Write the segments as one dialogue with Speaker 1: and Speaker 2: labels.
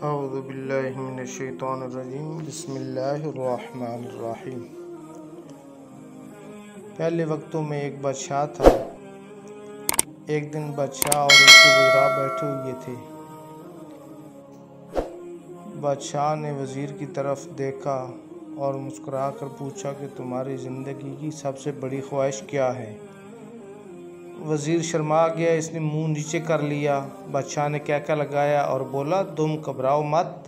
Speaker 1: औज़ु बिल्लाहि मिनश्शैतानिर्रजीम बिस्मिल्लाहिर्रहमानिर्रहीम। पहले वक्तों में एक बादशाह था। एक दिन बादशाह और उसके वज़रा बैठे हुए थे। बादशाह ने वज़ीर की तरफ देखा और मुस्कुरा कर पूछा कि तुम्हारी ज़िंदगी की सबसे बड़ी ख्वाहिश क्या है। वज़ीर शर्मा गया, इसने मुंह नीचे कर लिया। बादशाह ने कहका लगाया और बोला, तुम घबराओ मत,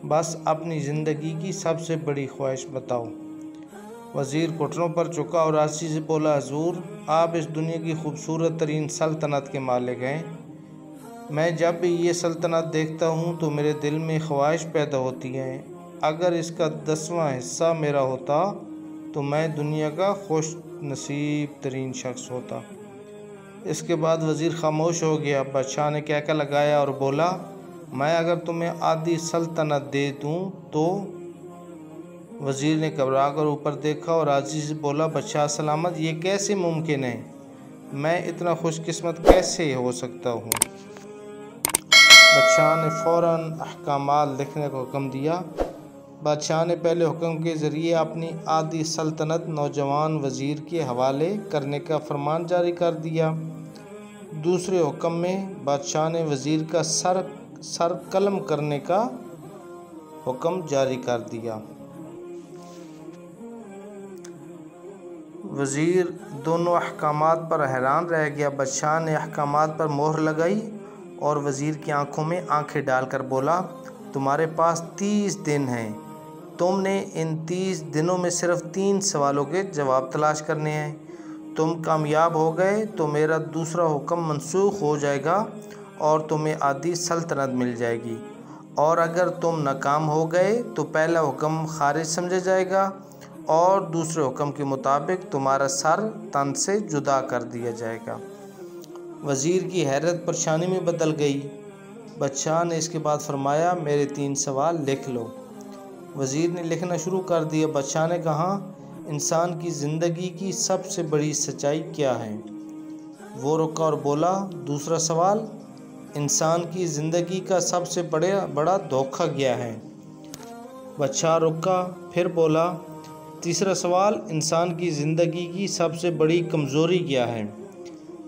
Speaker 1: बस अपनी ज़िंदगी की सबसे बड़ी ख्वाहिश बताओ। वज़ीर घुटनों पर झुका और आसी से बोला, हुजूर, आप इस दुनिया की खूबसूरत तरीन सल्तनत के मालिक हैं। मैं जब भी ये सल्तनत देखता हूँ तो मेरे दिल में ख्वाहिश पैदा होती है। अगर इसका 10वां हिस्सा मेरा होता तो मैं दुनिया का खुश नसीब तरीन शख्स होता। इसके बाद वज़ीर खामोश हो गया। बादशाह ने कहका लगाया और बोला, मैं अगर तुम्हें आधी सल्तनत दे दूँ तो? वज़ीर ने घबरा कर ऊपर देखा और आजी से बोला, बादशाह सलामत, ये कैसे मुमकिन है? मैं इतना खुशकिस्मत कैसे हो सकता हूँ? बादशाह ने फ़ौरन अहकामात लिखने का हुक्म दिया। बादशाह ने पहले हुक्म के ज़रिए अपनी आधी सल्तनत नौजवान वज़ीर के हवाले करने का फरमान जारी कर दिया। दूसरे हुक्म में बादशाह ने वज़ीर का सर कलम करने का हुक्म जारी कर दिया। वज़ीर दोनों अहकामात पर हैरान रह गया। बादशाह ने अहकामात पर मोहर लगाई और वज़ीर की आंखों में आंखें डालकर बोला, तुम्हारे पास 30 दिन हैं। तुमने इन 30 दिनों में सिर्फ 3 सवालों के जवाब तलाश करने हैं। तुम कामयाब हो गए तो मेरा दूसरा हुक्म मनसूख हो जाएगा और तुम्हें आधी सल्तनत मिल जाएगी, और अगर तुम नाकाम हो गए तो पहला हुक्म खारिज समझा जाएगा और दूसरे हुक्म के मुताबिक तुम्हारा सर तन से जुदा कर दिया जाएगा। वज़ीर की हैरत परेशानी में बदल गई। बादशाह ने इसके बाद फरमाया, मेरे 3 सवाल लिख लो। वज़ीर ने लिखना शुरू कर दिया। बादशाह ने कहा, इंसान की ज़िंदगी की सबसे बड़ी सच्चाई क्या है? वो रुका और बोला, दूसरा सवाल, इंसान की ज़िंदगी का सबसे बड़ा धोखा क्या है? बादशाह रुका, फिर बोला, तीसरा सवाल, इंसान की ज़िंदगी की सबसे बड़ी कमज़ोरी क्या है?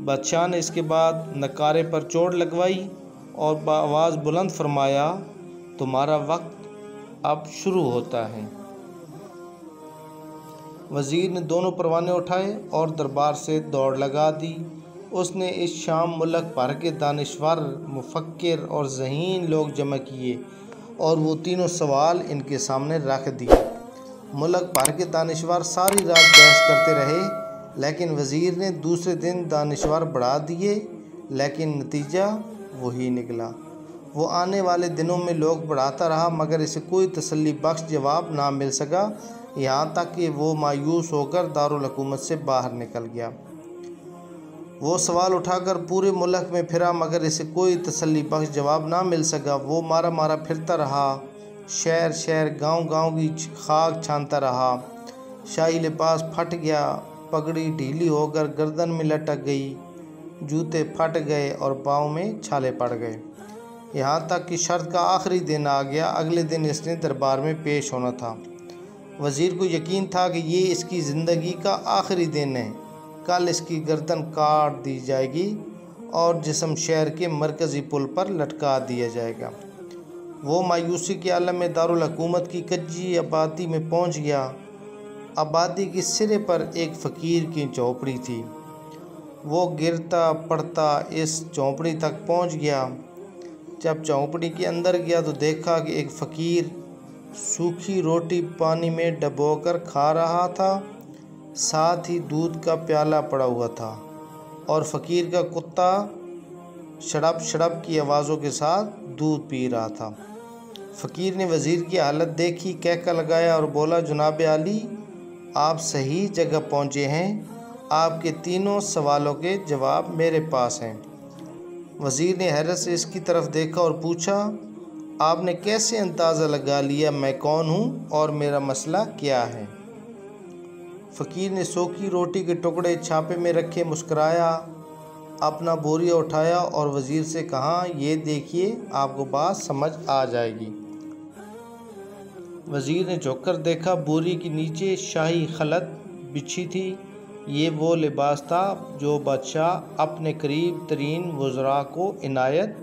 Speaker 1: बादशाह ने इसके बाद नकारे पर चोट लगवाई और आवाज़ बुलंद फरमाया, तुम्हारा वक्त अब शुरू होता है। वज़ीर ने दोनों परवाने उठाए और दरबार से दौड़ लगा दी। उसने इस शाम मुल्क भर के दानिश्वर, मुफक्किर और ज़हीन लोग जमा किए और वो तीनों सवाल इनके सामने रख दिए। मुल्क भर के दानिश्वर सारी रात बहस करते रहे, लेकिन वज़ीर ने दूसरे दिन दानिश्वर बढ़ा दिए, लेकिन नतीजा वही निकला। वो आने वाले दिनों में लोग बढ़ाता रहा, मगर इसे कोई तसल्ली बख्श जवाब ना मिल सका, यहाँ तक कि वो मायूस होकर दारुल हुकूमत से बाहर निकल गया। वो सवाल उठाकर पूरे मुल्क में फिरा, मगर इसे कोई तसल्ली बख्श जवाब ना मिल सका। वो मारा मारा फिरता रहा, शहर शहर गांव गांव की खाक छानता रहा। शाही लिबास फट गया, पगड़ी ढीली होकर गर्दन में लटक गई, जूते फट गए और पाँव में छाले पड़ गए। यहाँ तक कि शर्त का आखिरी दिन आ गया। अगले दिन इसने दरबार में पेश होना था। वज़ीर को यकीन था कि ये इसकी ज़िंदगी का आखिरी दिन है। कल इसकी गर्दन काट दी जाएगी और जिस्म शहर के मरकज़ी पुल पर लटका दिया जाएगा। वो मायूसी के आलम में दारुल हुकूमत की कच्ची आबादी में पहुँच गया। आबादी के सिरे पर एक फ़कीर की झोंपड़ी थी। वो गिरता पड़ता इस झोंपड़ी तक पहुँच गया। जब झोंपड़ी के अंदर गया तो देखा कि एक फ़कीर सूखी रोटी पानी में डुबोकर खा रहा था, साथ ही दूध का प्याला पड़ा हुआ था और फ़कीर का कुत्ता शड़प शड़प की आवाज़ों के साथ दूध पी रहा था। फ़कीर ने वज़ीर की हालत देखी, कहका लगाया और बोला, जनाब आली, आप सही जगह पहुँचे हैं। आपके तीनों सवालों के जवाब मेरे पास हैं। वज़ीर ने हैरत से इसकी तरफ देखा और पूछा, आपने कैसे अंदाज़ा लगा लिया मैं कौन हूँ और मेरा मसला क्या है? फ़कीर ने सूखी रोटी के टुकड़े छापे में रखे मुस्कराया अपना बोरिया उठाया और वज़ीर से कहा, ये देखिए, आपको बात समझ आ जाएगी। वज़ीर ने झुककर देखा, बोरी के नीचे शाही खलत बिछी थी। ये वो लिबास था जो बादशाह अपने करीब तरीन वज़रा को इनायत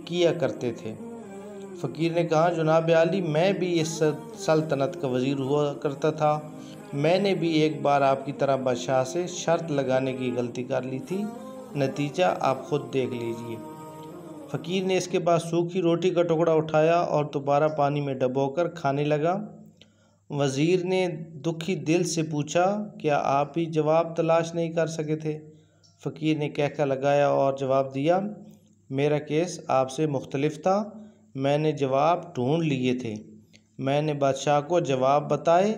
Speaker 1: किया करते थे। फ़कीर ने कहा, जनाब आली, मैं भी इस सल्तनत का वज़ीर हुआ करता था। मैंने भी एक बार आपकी तरह बादशाह से शर्त लगाने की गलती कर ली थी। नतीजा आप खुद देख लीजिए। फ़कीर ने इसके बाद सूखी रोटी का टुकड़ा उठाया और दोबारा पानी में डुबोकर खाने लगा। वज़ीर ने दुखी दिल से पूछा, क्या आप ही जवाब तलाश नहीं कर सके थे? फ़कीर ने कहका लगाया और जवाब दिया, मेरा केस आपसे मुख्तलिफ था। मैंने जवाब ढूंढ लिए थे। मैंने बादशाह को जवाब बताए।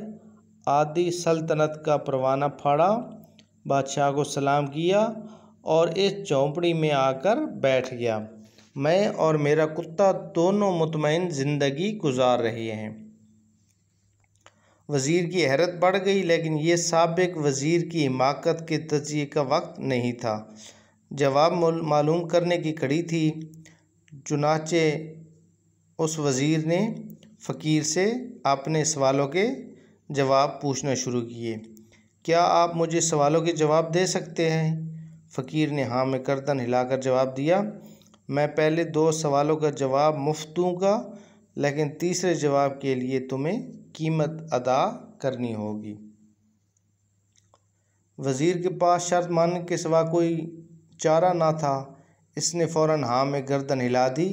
Speaker 1: आदि सल्तनत का परवाना फाड़ा, बादशाह को सलाम किया और इस झोंपड़ी में आकर बैठ गया। मैं और मेरा कुत्ता दोनों मुतमईन ज़िंदगी गुजार रहे हैं। वज़ीर की हैरत बढ़ गई, लेकिन ये साबिक वज़ीर की हिमाकत के तजिए का वक्त नहीं था। जवाब मालूम करने की कड़ी थी। चुनाचे उस वज़ीर ने फ़कीर से अपने सवालों के जवाब पूछना शुरू किए। क्या आप मुझे सवालों के जवाब दे सकते हैं? फ़कीर ने हाँ में गर्दन हिलाकर जवाब दिया। मैं पहले 2 सवालों का जवाब मुफ्त दूँगा, लेकिन तीसरे जवाब के लिए तुम्हें कीमत अदा करनी होगी। वज़ीर के पास शर्त मानने के सिवा कोई चारा ना था। इसने फ़ौरन हाँ में गर्दन हिला दी।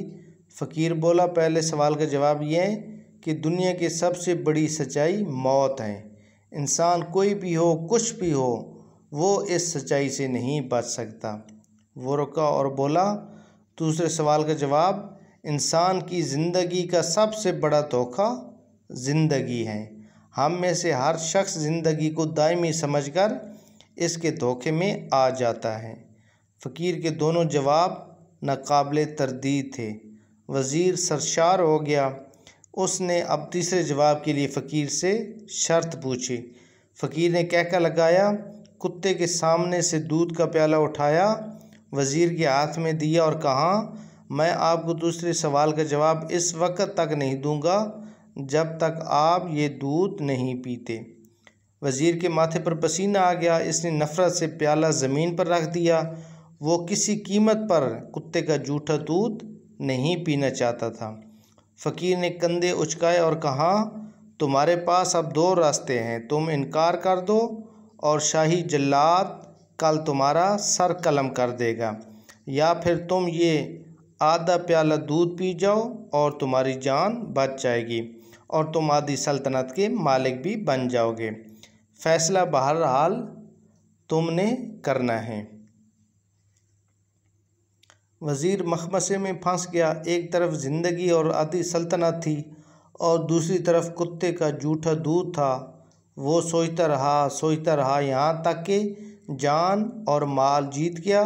Speaker 1: फ़कीर बोला, पहले सवाल का जवाब ये है कि दुनिया की सबसे बड़ी सच्चाई मौत है। इंसान कोई भी हो, कुछ भी हो, वो इस सच्चाई से नहीं बच सकता। वो रुका और बोला, दूसरे सवाल का जवाब, इंसान की ज़िंदगी का सबसे बड़ा धोखा ज़िंदगी है। हम में से हर शख्स ज़िंदगी को दायमी समझकर इसके धोखे में आ जाता है। फ़कीर के दोनों जवाब नाकाबिले तरदीद थे। वज़ीर सरशार हो गया। उसने अब तीसरे जवाब के लिए फ़कीर से शर्त पूछी। फ़कीर ने कहका लगाया, कुत्ते के सामने से दूध का प्याला उठाया, वज़ीर के हाथ में दिया और कहा, मैं आपको दूसरे सवाल का जवाब इस वक्त तक नहीं दूंगा जब तक आप ये दूध नहीं पीते। वज़ीर के माथे पर पसीना आ गया। इसने नफ़रत से प्याला ज़मीन पर रख दिया। वो किसी कीमत पर कुत्ते का जूठा दूध नहीं पीना चाहता था। फ़कीर ने कंधे उचकाए और कहा, तुम्हारे पास अब 2 रास्ते हैं। तुम इनकार कर दो और शाही जल्लाद कल तुम्हारा सर कलम कर देगा, या फिर तुम ये आधा प्याला दूध पी जाओ और तुम्हारी जान बच जाएगी और तुम आधी सल्तनत के मालिक भी बन जाओगे। फ़ैसला बहरहाल तुमने करना है। वज़ीर मखमसे में फंस गया। एक तरफ ज़िंदगी और आधी सल्तनत थी और दूसरी तरफ कुत्ते का जूठा दूध था। वो सोचता रहा यहाँ तक कि जान और माल जीत गया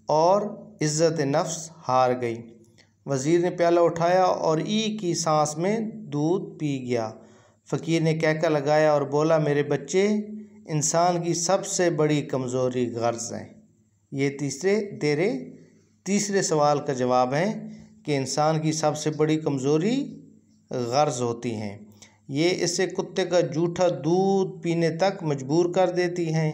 Speaker 1: और इज़्ज़त नफ्स हार गई। वज़ीर ने प्याला उठाया और एक ही सांस में दूध पी गया। फ़कीर ने कहका लगाया और बोला, मेरे बच्चे, इंसान की सबसे बड़ी कमज़ोरी गर्ज़ है। ये तेरे तीसरे सवाल का जवाब है कि इंसान की सबसे बड़ी कमज़ोरी गर्ज़ होती हैं। ये इसे कुत्ते का जूठा दूध पीने तक मजबूर कर देती हैं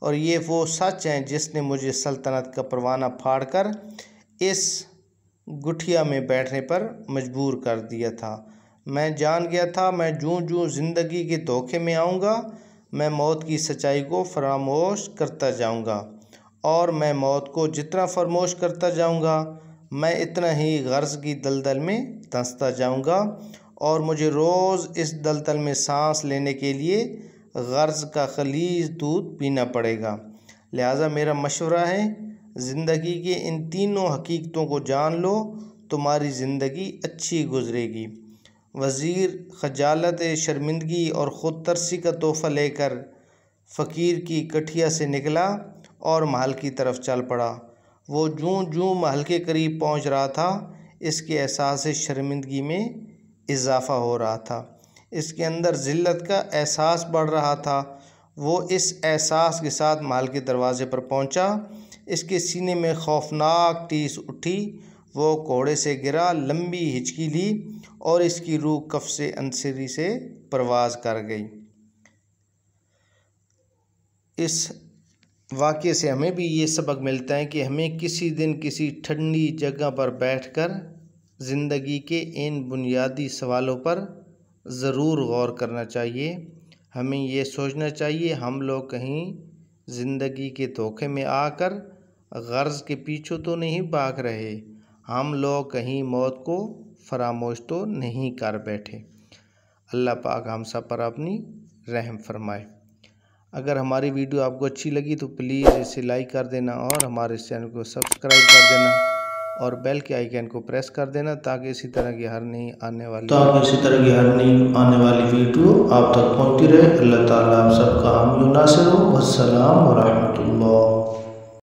Speaker 1: और ये वो सच हैं जिसने मुझे सल्तनत का परवाना फाड़कर इस गुठिया में बैठने पर मजबूर कर दिया था। मैं जान गया था, मैं जूं ज़िंदगी के धोखे में आऊँगा, मैं मौत की सच्चाई को फरामोश करता जाऊँगा और मैं मौत को जितना फरामोश करता जाऊँगा, मैं इतना ही गर्ज़ की दलदल में धंसता जाऊँगा और मुझे रोज़ इस दलदल में सांस लेने के लिए गर्ज़ का खलीज दूध पीना पड़ेगा। लिहाजा मेरा मशवरा है, ज़िंदगी के इन तीनों हकीकतों को जान लो, तुम्हारी ज़िंदगी अच्छी गुजरेगी। वज़ीर खजालत, शर्मिंदगी और ख़ुद तरसी का तोहफ़ा लेकर फ़कीर की कठिया से निकला और महल की तरफ चल पड़ा। वो जूं महल के करीब पहुंच रहा था, इसके एहसास शर्मिंदगी में इजाफ़ा हो रहा था। इसके अंदर ज़िल्लत का एहसास बढ़ रहा था। वो इस एहसास के साथ महल के दरवाज़े पर पहुंचा। इसके सीने में खौफनाक टीस उठी। वो घोड़े से गिरा, लंबी हिचकी ली और इसकी रूह कफ से अंसरी से परवाज़ कर गई। इस वाक़े से हमें भी ये सबक मिलता है कि हमें किसी दिन किसी ठंडी जगह पर बैठकर ज़िंदगी के इन बुनियादी सवालों पर ज़रूर गौर करना चाहिए। हमें ये सोचना चाहिए हम लोग कहीं ज़िंदगी के धोखे में आकर गर्ज़ के पीछे तो नहीं भाग रहे, हम लोग कहीं मौत को फरामोश तो नहीं कर बैठे। अल्लाह पाक हम सब पर अपनी रहम फरमाए। अगर हमारी वीडियो आपको अच्छी लगी तो प्लीज़ इसे लाइक कर देना और हमारे चैनल को सब्सक्राइब कर देना और बेल के आइकन को प्रेस कर देना ताकि इसी तरह की हर नई आने वाली वीडियो आप तक पहुंचती रहे। अल्लाह ताला आप सबका हामी नासिर हो। वस्सलाम व रहमतुल्लाह।